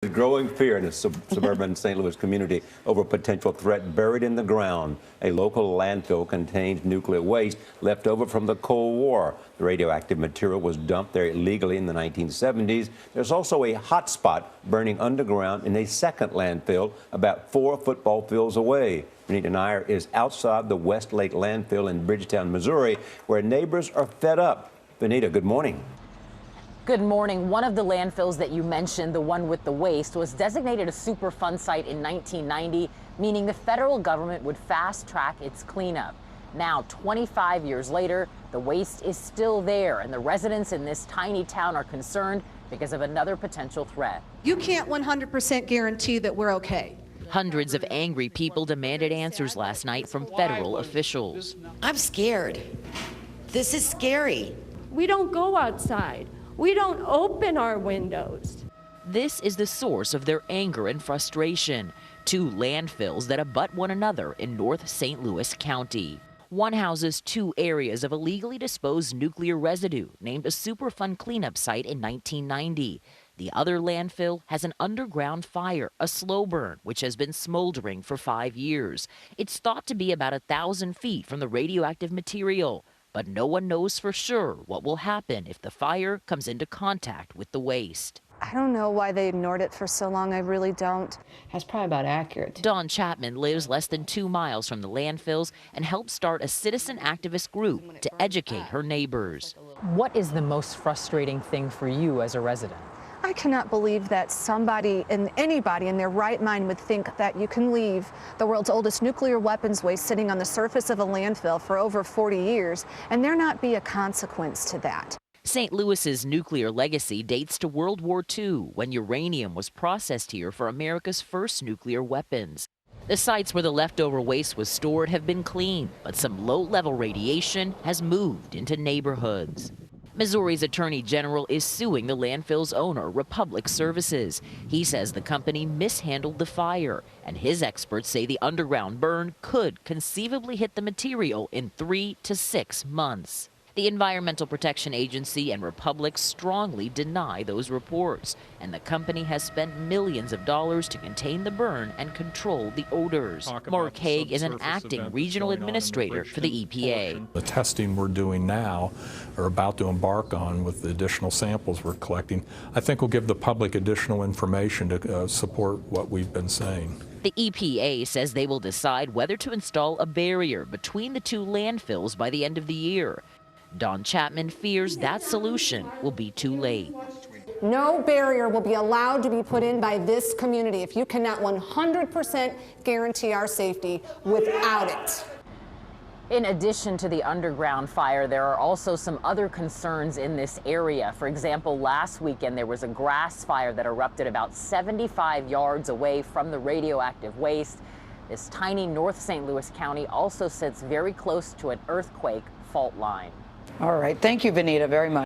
There's growing fear in the suburban St. Louis community over a potential threat buried in the ground. A local landfill contains nuclear waste left over from the Cold War. The radioactive material was dumped there illegally in the 1970s. There's also a hot spot burning underground in a second landfill about 4 football fields away. Benita Nair is outside the WestLake landfill in Bridgetown, Missouri, where neighbors are fed up. Benita, good morning. Good morning. One of the landfills that you mentioned, the one with the waste, was designated a Superfund site in 1990, meaning the federal government would fast track its cleanup. Now, 25 years later, the waste is still there, and the residents in this tiny town are concerned because of another potential threat. You can't 100% guarantee that we're okay. Hundreds of angry people demanded answers last night from federal officials. I'm scared. This is scary. We don't go outside. We don't open our windows. This is the source of their anger and frustration. 2 landfills that abut one another in North St. Louis County. One houses 2 areas of illegally disposed nuclear residue named a Superfund cleanup site in 1990. The other landfill has an underground fire, a slow burn, which has been smoldering for 5 years. It's thought to be about 1,000 feet from the radioactive material. But no one knows for sure what will happen if the fire comes into contact with the waste. I don't know why they ignored it for so long. I really don't. That's probably about accurate. Dawn Chapman lives less than 2 miles from the landfills and helped start a citizen activist group to educate her neighbors. What is the most frustrating thing for you as a resident? I cannot believe that somebody and anybody in their right mind would think that you can leave the world's oldest nuclear weapons waste sitting on the surface of a landfill for over 40 years and there not be a consequence to that. St. Louis's nuclear legacy dates to World War II, when uranium was processed here for America's first nuclear weapons. The sites where the leftover waste was stored have been cleaned, but some low-level radiation has moved into neighborhoods. Missouri's Attorney General is suing the landfill's owner, Republic Services. He says the company mishandled the fire, and his experts say the underground burn could conceivably hit the material in 3 to 6 months. The Environmental Protection Agency and Republic strongly deny those reports, and the company has spent millions of dollars to contain the burn and control the odors. Mark Haig is an acting regional administrator for the EPA. The testing we're doing now, or about to embark on with the additional samples we're collecting, I think will give the public additional information to support what we've been saying. The EPA says they will decide whether to install a barrier between the 2 landfills by the end of the year. Dawn Chapman fears that solution will be too late. No barrier will be allowed to be put in by this community if you cannot 100% guarantee our safety without it. In addition to the underground fire, there are also some other concerns in this area. For example, last weekend there was a grass fire that erupted about 75 yards away from the radioactive waste. This tiny North St. Louis County also sits very close to an earthquake fault line. All right. Thank you, Benita, very much.